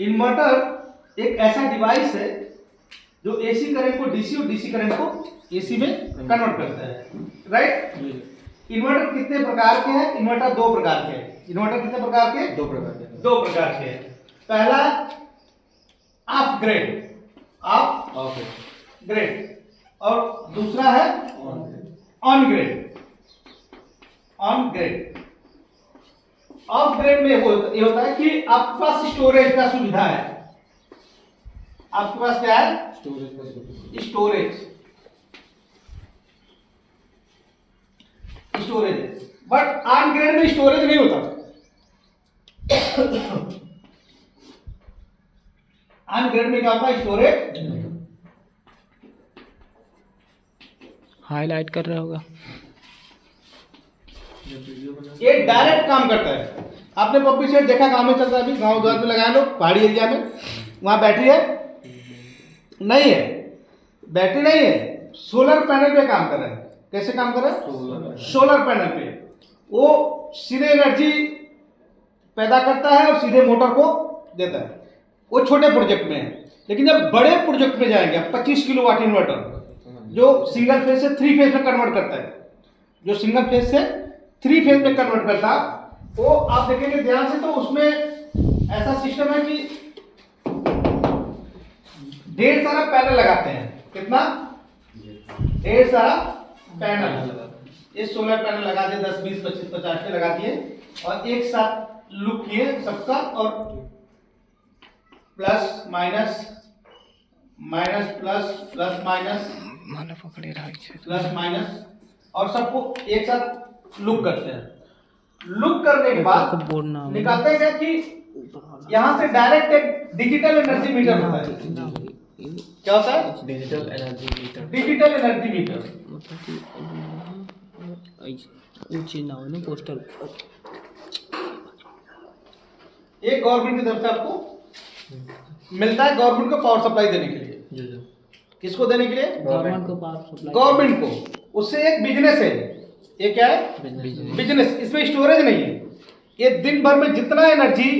Inverter एक ऐसा device है जो एसी करंट को डीसी और डीसी करंट को एसी में कन्वर्ट करता है, राइट। इन्वर्टर कितने प्रकार के हैं? इन्वर्टर दो प्रकार के हैं। इन्वर्टर कितने प्रकार के? दो प्रकार के। दो प्रकार के हैं। पहला ऑफ ग्रेड, ऑफ ग्रेड, और दूसरा है on grade. On grade, of grade में ये होता है कि आपके पास स्टोरेज का सुविधा है। आपके पास क्या है? Storage, storage. But on grade में स्टोरेज नहीं होता। ऑन ग्रेड में क्या होता है? स्टोरेज। हाईलाइट कर रहा होगा। ये डायरेक्ट काम करता है। आपने पंपी सेट देखा गांव में चलता है, अभी गांव द्वार में लगाए लोग, पहाड़ी एरिया में, वहां बैटरी है नहीं है, बैटरी नहीं है, सोलर पैनल पे काम कर रहा है। कैसे काम कर रहा है? सोलर पैनल पे। वो सीधे एनर्जी पैदा करता है और सीधे मोटर को देता है। वो छोटे प्रोजेक्ट में है, लेकिन जब बड़े प्रोजेक्ट में जाएंगे, 25 किलोवाट इन्वर्टर जो सिंगल फेज से 3 फेज में कन्वर्ट करता है, जो सिंगल फेज से 3 फेज में कन्वर्ट करता है, वो आप देखेंगे ध्यान से तो उसमें ऐसा सिस्टम है कि ढेर सारा पैनल लगाते हैं। कितना? ढेर सारा पैनल। ये सोलर पैनल लगा दिए, 10 20 25 50 के लगा दिए और एक साथ लुक किए सबका, और plus minus minus plus plus minus माला पकड़े रहा है प्लस माइनस, और सबको एक साथ लुक करते हैं। लुक करने के बाद निकालते हैं क्या कि यहाँ से डायरेक्ट एक डिजिटल एनर्जी मीटर होता है। क्या होता है? Digital energy meter. Digital energy meter. ऊंची ना हो ना पोस्टर। ये गवर्नमेंट की तरफ से आपको मिलता है, गवर्नमेंट को पावर सप्लाई देने के लिए। जी जी। किसको देने के लिए? गवर्नमेंट को पावर सप्लाई। गवर्नमेंट को। उससे एक बिजनेस है। ये क्या है? बिजनेस। इसमें स्टोरेज नहीं है। ये दिन भर में जितना एनर्जी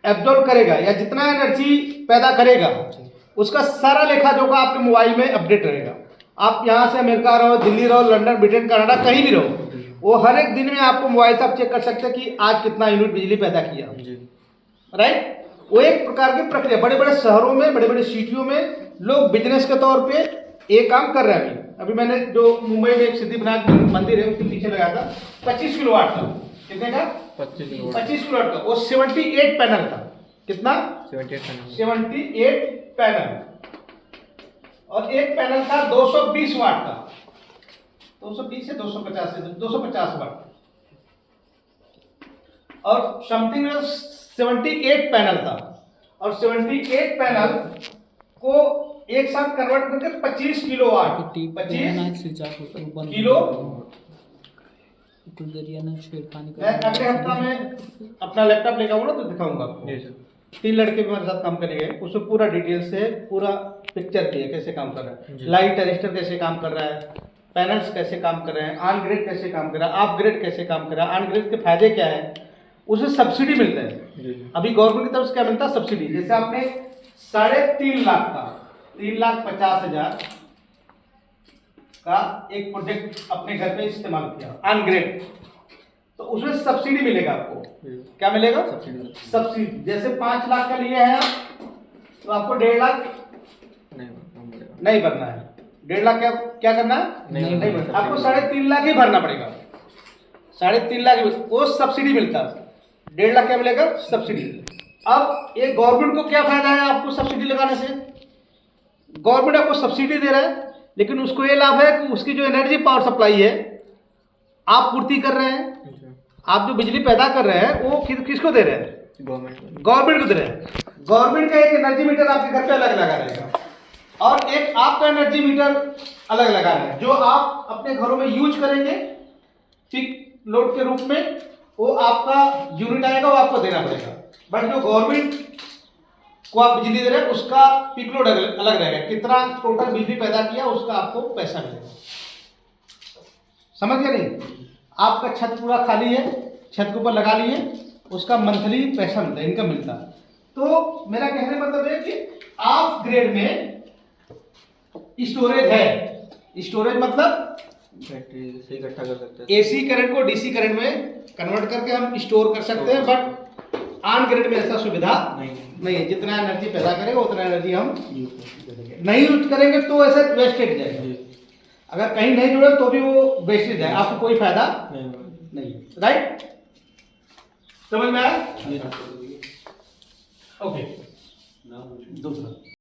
एब्जॉर्ब करेगा या जितना एनर्जी पैदा करेगा, उसका सारा लेखा जोखा आपके मोबाइल में अपडेट रहेगा। आप यहाँ से अमेरिका रहो, दिल्ली रहो, लंदन, ब्रिटेन, कनाडा, कहीं भी रहो, वो हर एक दिन में आपको मोबाइल से आप चेक कर सकते हैं कि आज कितना यूनिट बिजली पैदा किया, राइट। वो एक प्रकार की प्रक्रिया। बड़े बड़े शहरों में, बड़े बड़े सिटियों में लोग बिजनेस के तौर पे एक काम कर रहे हैं। अभी मैंने जो मुंबई में एक सिद्धिविनायक मंदिर है, उसके पीछे लगाया था 25 किलोवाट का। कितने का? 25 किलोवाट का। वो 78 पैनल था। कितना? 78 पैनल। और एक पैनल था 220 वाट का। 220 से 250 वाट। और समथिंग 78 पैनल था। और 78 पैनल को एक साथ कन्वर्ट करके 25 किलोवाट, 25 किलो। मैं अगले हफ्ता में अपना लैपटॉप लेकर आऊंगा तो दिखाऊंगा आपको। 3 लड़के भी हमारे साथ काम करेंगे, उसमें पूरा डिटेल से पूरा पिक्चर दिया कैसे काम कर रहा है, लाइट अरेस्टर कैसे काम कर रहा है, पैनल्स कैसे काम कर रहे हैं, ऑन ग्रिड कैसे काम कर रहा है, ऑफ ग्रिड कैसे काम कर रहा है, ऑन ग्रिड के फायदे क्या है, उसे सब्सिडी मिलता है। अभी गवर्नमेंट की तरफ से क्या मिलता है? सब्सिडी। जैसे आपने 3.5 लाख का, 3,50,000 का एक प्रोजेक्ट अपने घर पे इस्तेमाल किया ऑन ग्रिड, तो उसमें सब्सिडी मिलेगा आपको। क्या मिलेगा? सब्सिडी। जैसे 5 लाख का लिए हैं आप, तो आपको 1.5 लाख नहीं भरना है। 1.5 लाख क्या करना है? नहीं भरना। आपको 3.5 लाख ही भरना पड़ेगा। 3.5 लाख वो सब्सिडी मिलता है। 1.5 लाख क्या मिलेगा? सब्सिडी। अब ये गवर्नमेंट को क्या फायदा है आपको सब्सिडी लगाने से? गवर्नमेंट आपको सब्सिडी दे रहा है, लेकिन उसको ये लाभ है कि उसकी जो एनर्जी पावर सप्लाई है आप पूर्ति कर रहे हैं। आप जो बिजली पैदा कर रहे हैं वो किसको दे रहे हैं? गवर्नमेंट को दे रहे हैं। गवर्नमेंट का एक एनर्जी मीटर आपके घर पे अलग लगा रहेगा और एक आपका एनर्जी मीटर अलग लगा रहेगा, जो आप अपने घरों में यूज करेंगे पीक लोड के रूप में। वो आपका यूनिट आएगा, वो आपको देना पड़ेगा। बट जो गवर्नमेंट को आप बिजली दे रहे हैं उसका पीक लोड अलग रहेगा। कितना टोटल बिजली पैदा किया उसका आपको पैसा मिलेगा। समझ गए नहीं? आपका छत पूरा खाली है, छत के ऊपर लगा लिए, उसका मंथली पैसा मिलता है, इनकम मिलता है। तो मेरा कहने का मतलब है कि ऑफ ग्रेड में स्टोरेज है। स्टोरेज मतलब बैटरी से इकट्ठा कर सकते हैं। एसी करंट को डीसी करंट में कन्वर्ट करके हम स्टोर कर सकते हैं, बट ऑन ग्रिड में ऐसा सुविधा नहीं है। जितना एनर्जी पैदा करेगा उतना एनर्जी हम नहीं यूज करेंगे तो ऐसे वेस्टेज जाएगा। अगर कहीं नहीं जुड़े तो भी वो वेस्टेज है, आपको कोई फायदा नहीं। राइट, समझ में आया? ओके, दूसरा